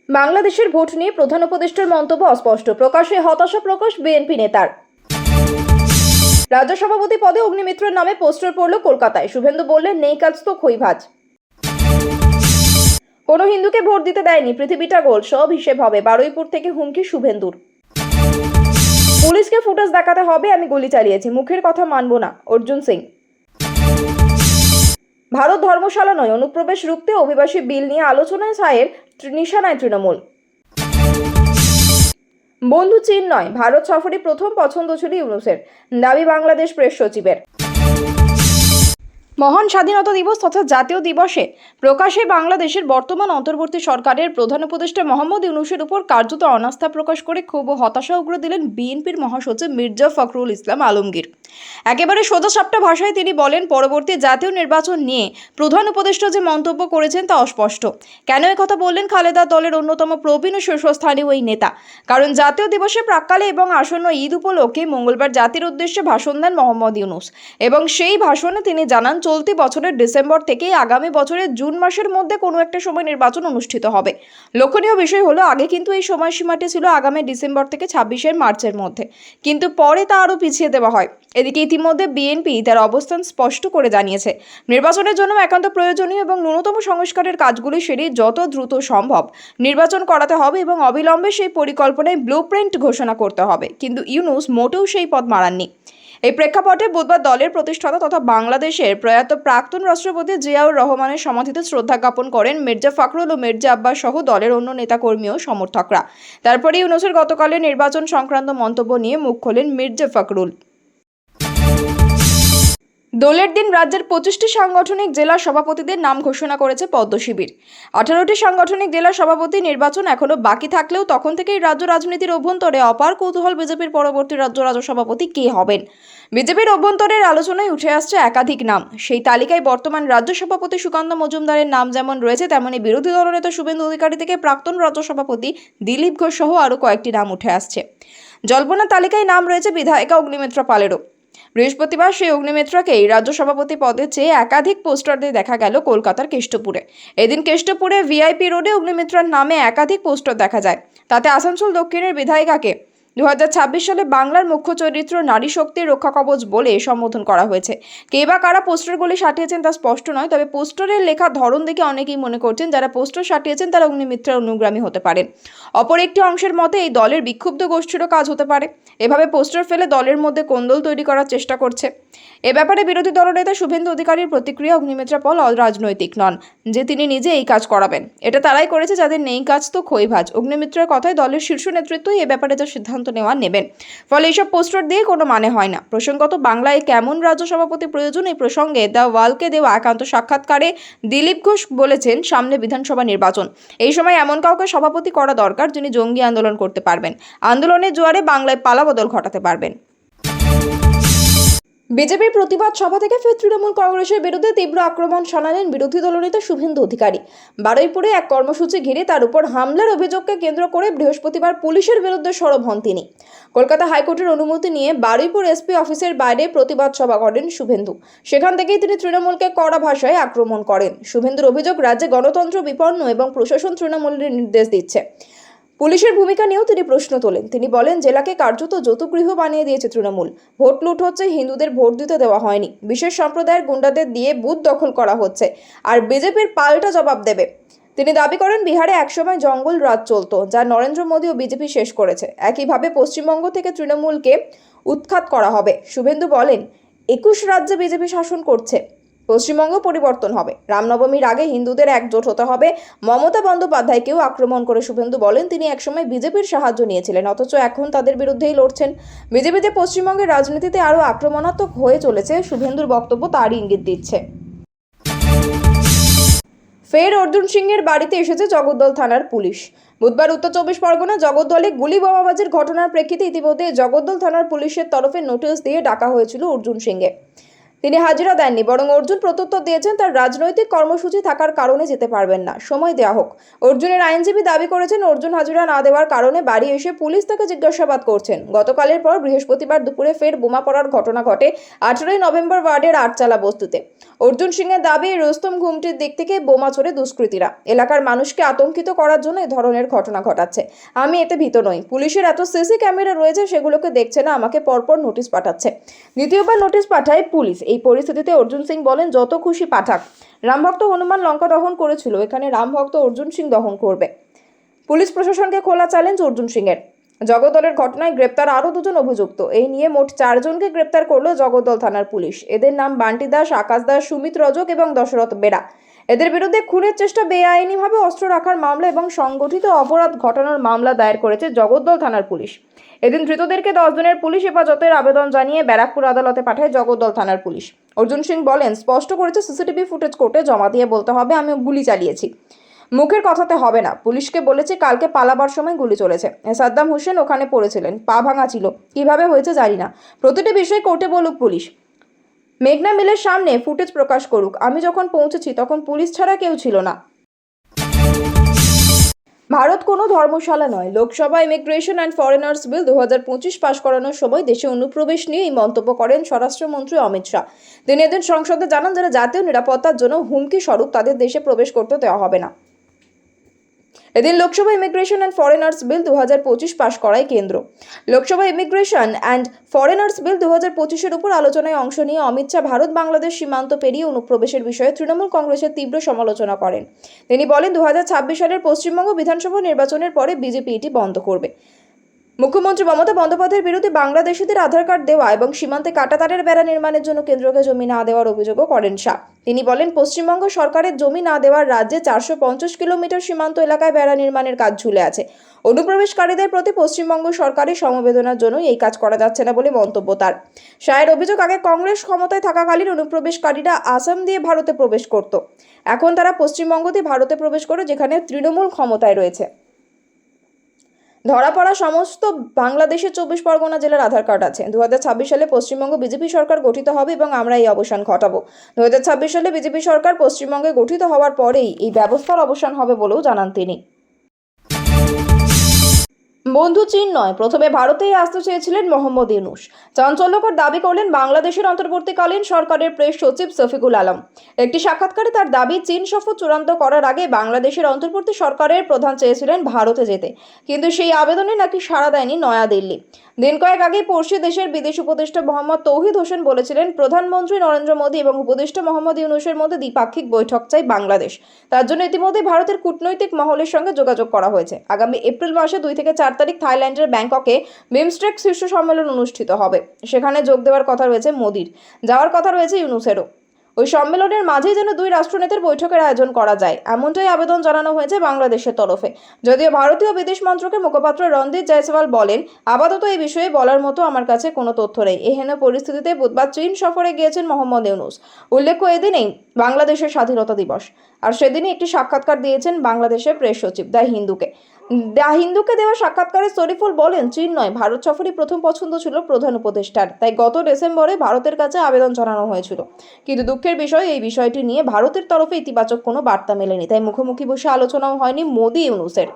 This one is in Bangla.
বাংলাদেশের ভোট নিয়ে প্রধান উপদেষ্টার মন্তব্য অস্পষ্ট, প্রকাশ্যে হতাশা প্রকাশ বিএনপি নেতার। রাজ্য সভাপতি পদে অগ্নিমিত্রের নামে পোস্টার পড়ল কলকাতায়। শুভেন্দু বললেন, নেই কাজ তো খইভাজ। কোনো হিন্দুকে ভোট দিতে দেয়নি, পৃথিবীটা গোল, সব হিসেব হবে। বারুইপুর থেকে হুমকি শুভেন্দুর। পুলিশকে ফুটেজ দেখাতে হবে, আমি গুলি চালিয়েছি, মুখের কথা মানব না, অর্জুন সিং। ভারত ধর্মশালা নয়, অনুপ্রবেশ রুখতে অভিবাসী বিল নিয়ে আলোচনায় ছায়ের নিশানায় তৃণমূল। বন্ধু চীন নয়, ভারত সফরে প্রথম পছন্দ ছিল ইউনূসের, দাবি বাংলাদেশ প্রেস সচিবের। মহান স্বাধীনতা দিবস তথা জাতীয় দিবসে প্রকাশ্যে বাংলাদেশের বর্তমান অন্তর্বর্তী সরকারের প্রধান উপদেষ্টা মোহাম্মদ ইউনূসের উপর কার্যত অনাস্থা প্রকাশ করে ক্ষোভ ও হতাশা উগরে দিলেন বিএনপির মহাসচিব মির্জা ফখরুল ইসলাম আলমগীর। একেবারে সোজাসাপটা ভাষায় তিনি বলেন, পরবর্তী জাতীয় নির্বাচন নিয়ে প্রধান উপদেষ্টা যে মন্তব্য করেছেন তা অস্পষ্ট। কেন কথা বললেন খালেদা দলের অন্যতম প্রবীণ ও শীর্ষস্থানীয় ওই নেতা? কারণ জাতীয় দিবসের প্রাক্কালে এবং আসন্ন ঈদ উপলক্ষে মঙ্গলবার জাতির উদ্দেশ্যে ভাষণ দেন মোহাম্মদ ইউনূস এবং সেই ভাষণে তিনি জানান, চলতি বছরের ডিসেম্বর থেকে আগামী বছরের জুন মাসের মধ্যে কোনো একটা সময় নির্বাচন অনুষ্ঠিত হবে। লক্ষণীয় বিষয় হলো, আগে কিন্তু এই সময়সীমাটি ছিল আগামী ডিসেম্বর থেকে 26 মার্চের মধ্যে, কিন্তু পরে তা আরও পিছিয়ে দেওয়া হয়। এদিকে ইতিমধ্যে বিএনপি তার অবস্থান স্পষ্ট করে জানিয়েছে, নির্বাচনের জন্য একান্ত প্রয়োজনীয় এবং ন্যূনতম সংস্কারের কাজগুলি সেরে যত দ্রুত সম্ভব নির্বাচন করাতে হবে এবং অবিলম্বে সেই পরিকল্পনায় ব্লুপ্রিন্ট ঘোষণা করতে হবে। কিন্তু ইউনূস মোটেও সেই পথ মারাননি। এই প্রেক্ষাপটে বুধবার দলের প্রতিষ্ঠাতা তথা বাংলাদেশের প্রয়াত প্রাক্তন রাষ্ট্রপতি জিয়াউর রহমানের সমাধিতে শ্রদ্ধা জ্ঞাপন করেন মির্জা ফখরুল ও মির্জা আব্বাস সহ দলের অন্য নেতাকর্মী ও সমর্থকরা। তারপরে ইউনূসের গতকালের নির্বাচন সংক্রান্ত মন্তব্য নিয়ে মুখ খোলেন মির্জা ফখরুল। দোলের দিন রাজ্যের 25টি সাংগঠনিক জেলা সভাপতিদের নাম ঘোষণা করেছে পদ্ম শিবির। 18টি সাংগঠনিক জেলা সভাপতি নির্বাচন এখনো বাকি থাকলেও তখন থেকেই রাজ্য রাজনীতির অভ্যন্তরে অপার কৌতূহল বিজেপির পরবর্তী রাজ্য সভাপতি কে হবেন। বিজেপির অভ্যন্তরের আলোচনায় উঠে আসছে একাধিক নাম। সেই তালিকায় বর্তমান রাজ্য সভাপতি সুকান্ত মজুমদারের নাম যেমন রয়েছে, তেমনি বিরোধী দলনেতা শুভেন্দু অধিকারী থেকে প্রাক্তন রাজ্য সভাপতি দিলীপ ঘোষ সহ আরও কয়েকটি নাম উঠে আসছে। জল্পনা তালিকায় নাম রয়েছে বিধায়িকা অগ্নিমিত্রা পালেরও। বৃহস্পতিবার সেই অগ্নিমিত্রাকেই রাজ্য সভাপতি পদে চেয়ে একাধিক পোস্টার দিয়ে দেখা গেল কলকাতার কেষ্টপুরে। এদিন কেষ্টপুরে ভিআইপি রোডে অগ্নিমিত্রার নামে একাধিক পোস্টার দেখা যায়। তাতে আসানসোল দক্ষিণের বিধায়িকাকে 2026 সালে বাংলার মুখ্য চরিত্র নারী শক্তির রক্ষা কবচ বলে সম্বোধন করা হয়েছে। কে বা কারা পোস্টারগুলি সাটিয়েছেন তা স্পষ্ট নয়, তবে পোস্টারের লেখার ধরন দেখে অনেকেই মনে করছেন যারা পোস্টার সাটিয়েছেন তারা অগ্নিমিত্রার অনুগামী হতে পারেন। অপর একটি অংশের মতে এই দলের বিক্ষুব্ধ গোষ্ঠীরও কাজ হতে পারে। এভাবে পোস্টার ফেলে দলের মধ্যে কোন্দল তৈরি করার চেষ্টা করছে। এ ব্যাপারে বিরোধী দলনেতা শুভেন্দু অধিকারীর প্রতিক্রিয়া, অগ্নিমিত্রা পল অরাজনৈতিক নন যে তিনি নিজে এই কাজ করাবেন। এটা তারাই করেছে যাদের নেই কাজ তো খইভাজ। অগ্নিমিত্রার কথায় দলের শীর্ষ নেতৃত্বই এ ব্যাপারে যা সিদ্ধান্ত নেবেন, ফলে এইসব পোস্টার দিয়ে কোনো মানে হয় না। প্রসঙ্গত, বাংলায় কেমন রাজ্য সভাপতি প্রয়োজন এই প্রসঙ্গে দ্য ওয়ালকে দেওয়া একান্ত সাক্ষাৎকারে দিলীপ ঘোষ বলেছেন, সামনে বিধানসভা নির্বাচন, এই সময় এমন কাউকে সভাপতি করা দরকার যিনি জঙ্গি আন্দোলন করতে পারবেন, আন্দোলনের জোয়ারে বাংলায় পালাবদল ঘটাতে পারবেন। বিজেপির প্রতিবাদ সভা থেকে ফের তৃণমূল কংগ্রেসের বিরুদ্ধে তীব্র আক্রমণ শানালেন বিরোধী দলনেতা শুভেন্দু অধিকারী। বারুইপুরে এক কর্মসূচি ঘিরে তার উপর হামলার অভিযোগকে কেন্দ্র করে বৃহস্পতিবার পুলিশের বিরুদ্ধে সরব হন তিনি। কলকাতা হাইকোর্টের অনুমতি নিয়ে বারুইপুর এসপি অফিসের বাইরে প্রতিবাদ সভা করেন শুভেন্দু। সেখান থেকেই তিনি তৃণমূলকে কড়া ভাষায় আক্রমণ করেন। শুভেন্দুর অভিযোগ, রাজ্যে গণতন্ত্র বিপন্ন এবং প্রশাসন তৃণমূলের নির্দেশ দিচ্ছে। পুলিশের ভূমিকা নিয়েও তিনি প্রশ্ন তোলেন। তিনি বলেন, জেলাকে কার্যত যৌতুগৃহ বানিয়ে দিয়েছে তৃণমূল। ভোট লুট হচ্ছে, হিন্দুদের ভোট দিতে দেওয়া হয়নি, বিশেষ সম্প্রদায়ের গুন্ডাদের দিয়ে বুথ দখল করা হচ্ছে, আর বিজেপির পাল্টা জবাব দেবে। তিনি দাবি করেন, বিহারে একসময় জঙ্গল রাজ চলত, যা নরেন্দ্র মোদী ও বিজেপি শেষ করেছে। একইভাবে পশ্চিমবঙ্গ থেকে তৃণমূলকে উৎখাত করা হবে। শুভেন্দু বলেন, 21 রাজ্যে বিজেপি শাসন করছে, পশ্চিমবঙ্গ পরিবর্তন হবে, রামনবমীর আগে হিন্দুদের একজোট হতে হবে। মমতা বন্দ্যোপাধ্যায়কেও আক্রমণ করে শুভেন্দু বলেন, তিনি একসময় বিজেপির সাহায্য নিয়েছিলেন, অথচ এখন তাদের বিরুদ্ধেই লড়ছেন। বিজেপিতে পশ্চিমবঙ্গের রাজনীতিতে আরও আক্রমণাত্মক হয়ে চলেছে, শুভেন্দুর বক্তব্য তারই ইঙ্গিত দিচ্ছে। ফের অর্জুন সিংয়ের বাড়িতে এসেছে জগদ্দল থানার পুলিশ। বুধবার উত্তর 24 পরগনা জগদ্দলে গুলি বোমাবাজির ঘটনার প্রেক্ষিতে ইতিমধ্যে জগদ্দল থানার পুলিশের তরফে নোটিশ দিয়ে ডাকা হয়েছিল অর্জুন সিংকে। তিনি হাজিরা দেননি, বরং অর্জুন প্রত্যুত্তর দিয়েছেন তার রাজনৈতিক কর্মসূচি থাকার কারণে যেতে পারবেন না, সময় দেওয়া হোক। অর্জুনের আইনজীবী দাবি করেছেন অর্জুন হাজিরা না দেওয়ার কারণে বাড়ি এসে পুলিশ তাকে জিজ্ঞাসাবাদ করছেন। গতকালের পর বৃহস্পতিবার দুপুরে ফের বোমা পড়ার ঘটনা ঘটে 18ই নভেম্বর ওয়ার্ডের আটচালা বস্তিতে। অর্জুন সিংয়ের দাবি, রোস্তম ঘুমটির দিক থেকে বোমা ছোড়ে দুষ্কৃতীরা এলাকার মানুষকে আতঙ্কিত করার জন্য এই ধরনের ঘটনা ঘটাচ্ছে। আমি এতে ভীত নই। পুলিশের এত সিসি ক্যামেরা রয়েছে, সেগুলোকে দেখছে না, আমাকে পরপর নোটিশ পাঠাচ্ছে। দ্বিতীয়বার নোটিশ পাঠায় পুলিশ। এই পরিস্থিতিতে অর্জুন সিং বলেন, যত খুশি পাঠাক। রামভক্ত হনুমান লঙ্কা দহন করেছিল, এখানে রামভক্ত অর্জুন সিং দহন করবে। পুলিশ প্রশাসনকে খোলা চ্যালেঞ্জ অর্জুন সিংয়ের। জগদ্দলের ঘটনায় গ্রেপ্তার আরও দুজন অভিযুক্ত। এই নিয়ে মোট 4 জনকে গ্রেপ্তার করলো জগদ্দল থানার পুলিশ। এদের নাম বান্টি দাস, আকাশ দাস, সুমিত রজক এবং দশরথ বেরা। এদের বিরুদ্ধে খুনের চেষ্টা, বেআইনিভাবে অস্ত্র রাখার মামলা এবং সংগঠিত অপরাধ ঘটানোর মামলা দায়ের করেছে জগদ্দল থানার পুলিশ। এদিন ধৃতদেরকে 10 দিনের পুলিশ হেফাজতের আবেদন জানিয়ে ব্যারাকপুর আদালতে পাঠায় জগদ্দল থানার পুলিশ। অর্জুন সিং বলেন, স্পষ্ট করেছে সিসিটিভি ফুটেজ কোর্টে জমা দিয়ে বলতে হবে আমি গুলি চালিয়েছি, মুখের কথাতে হবে না। পুলিশকে বলেছি কালকে পালাবার সময় গুলি চলেছে। সাদ্দাম হোসেন ওখানে পড়েছিলেন, পা ভাঙা ছিল, কিভাবে হয়েছে জানি না। প্রতিটি বিষয় কোর্টে বলুক পুলিশ। মেঘনা মিলের সামনে ফুটেজ প্রকাশ করুক। আমি যখন পৌঁছেছি তখন পুলিশ ছাড়া কেউ ছিল না। ভারত কোনো ধর্মশালা নয়। লোকসভা ইমিগ্রেশন অ্যান্ড ফরেনার্স বিল 2025 পাশ করানোর সময় দেশে অনুপ্রবেশ নিয়ে এই মন্তব্য করেন স্বরাষ্ট্রমন্ত্রী অমিত শাহ। তিনি এদিন সংসদে জানান, যারা জাতীয় নিরাপত্তার জন্য হুমকি স্বরূপ তাদের দেশে প্রবেশ করতে দেওয়া হবে না। এদিন লোকসভা ইমিগ্রেশন অ্যান্ড ফরেনার্স বিল 2025 পাশ করায় কেন্দ্র। লোকসভা ইমিগ্রেশন অ্যান্ড ফরেনার্স বিল 2025-এর উপর আলোচনায় অংশ নিয়ে অমিত শাহ ভারত বাংলাদেশ সীমান্ত পেরিয়ে অনুপ্রবেশের বিষয়ে তৃণমূল কংগ্রেসের তীব্র সমালোচনা করেন। তিনি বলেন, 2026 সালের পশ্চিমবঙ্গ বিধানসভা নির্বাচনের পরে বিজেপি এটি বন্ধ করবে। মুখ্যমন্ত্রী মমতা বন্দ্যোপাধ্যায়ের বিরুদ্ধে বাংলাদেশিদের আধার কার্ড দেওয়া এবং সীমান্তে কাঁটাতারের বেড়া নির্মাণের জন্য কেন্দ্রকে জমি না দেওয়ার অভিযোগও করেন শাহ। তিনি বলেন, পশ্চিমবঙ্গ সরকারের জমি না দেওয়ার রাজ্যে 450 কিলোমিটার সীমান্ত এলাকায় বেড়া নির্মাণের কাজ ঝুলে আছে। অনুপ্রবেশকারীদের প্রতি পশ্চিমবঙ্গ সরকারের সমবেদনার জন্য এই কাজ করা যাচ্ছে না বলে মন্তব্য তার। শাহের অভিযোগ, আগে কংগ্রেস ক্ষমতায় থাকাকালীন অনুপ্রবেশকারীরা আসাম দিয়ে ভারতে প্রবেশ করত। এখন তারা পশ্চিমবঙ্গ দিয়ে ভারতে প্রবেশ করে, যেখানে তৃণমূল ক্ষমতায় রয়েছে। ধরা পড়া সমস্ত বাংলাদেশের 24 পরগনা জেলার আধার কার্ড আছে। 2026 সালে পশ্চিমবঙ্গ বিজেপি সরকার গঠিত হবে এবং আমরা এই অবসান ঘটাবো। 2026 সালে বিজেপি সরকার পশ্চিমবঙ্গে গঠিত হওয়ার পরেই এই ব্যবস্থার অবসান হবে বলেও জানান তিনি। বন্ধু চীন নয়, প্রথমে ভারতেই আসতে চেয়েছিলেন মোহাম্মদ ইউনূস। চাঞ্চল্যকর দাবি করলেন বাংলাদেশের অন্তর্বর্তীকালীন সরকারের প্রেস সচিব শফিকুল আলম। একটি সাক্ষাৎকারে তার দাবি, চীন সফর চূড়ান্ত করার আগে বাংলাদেশের অন্তর্বর্তী সরকারের প্রধান চেয়েছিলেন ভারতে যেতে, কিন্তু সেই আবেদনে নাকি সাড়া দেয়নি নয়াদিল্লি। দিন কয়েক আগে পড়শি দেশের বিদেশ উপদেষ্টা মোহাম্মদ তৌহিদ হোসেন বলেছিলেন, প্রধানমন্ত্রী নরেন্দ্র মোদী এবং উপদেষ্টা মোহাম্মদ ইউনূসের মধ্যে দ্বিপাক্ষিক বৈঠক চাই বাংলাদেশ। তার জন্য ইতিমধ্যে ভারতের কূটনৈতিক মহলের সঙ্গে যোগাযোগ করা হয়েছে। আগামী এপ্রিল মাসে 2 থেকে 4 তারিখ থাইল্যান্ডের ব্যাংককে বিমস্টেক শীর্ষ সম্মেলন অনুষ্ঠিত হবে। সেখানে যোগ দেওয়ার কথা রয়েছে মোদির, যাওয়ার কথা রয়েছে ইউনূসেরও। ওই সম্মেলনের মাঝেই যেন 2 রাষ্ট্রনেতার বৈঠকের আয়োজন করা যায়, এমনটাই আবেদন জানানো হয়েছে বাংলাদেশের তরফে। যদিও ভারতীয় বিদেশ মন্ত্রকের মুখপাত্র রণদীপ জয়সওয়াল বলেন, আপাতত এই বিষয়ে বলার মতো আমার কাছে কোনো তথ্য নেই। এহেন পরিস্থিতিতে বুধবার চীন সফরে গিয়েছেন মোহাম্মদ ইউনূস। উল্লেখ্য, এদিনেই বাংলাদেশের স্বাধীনতা দিবস, আর সেদিনই একটি সাক্ষাৎকার দিয়েছেন বাংলাদেশের প্রেস সচিব দ্য হিন্দুকে দেওয়া সাক্ষাৎকারে শরীফুল বলেন, চীন নয়, ভারত সফরই প্রথম পছন্দ ছিল প্রধান উপদেষ্টার। তাই গত ডিসেম্বরে ভারতের কাছে আবেদন জানানো হয়েছিল, কিন্তু দুঃখের বিষয় এই বিষয়টি নিয়ে ভারতের তরফে ইতিবাচক কোনো বার্তা মেলেনি। তাই মুখোমুখি বসে আলোচনাও হয়নি মোদি ইউনূসের।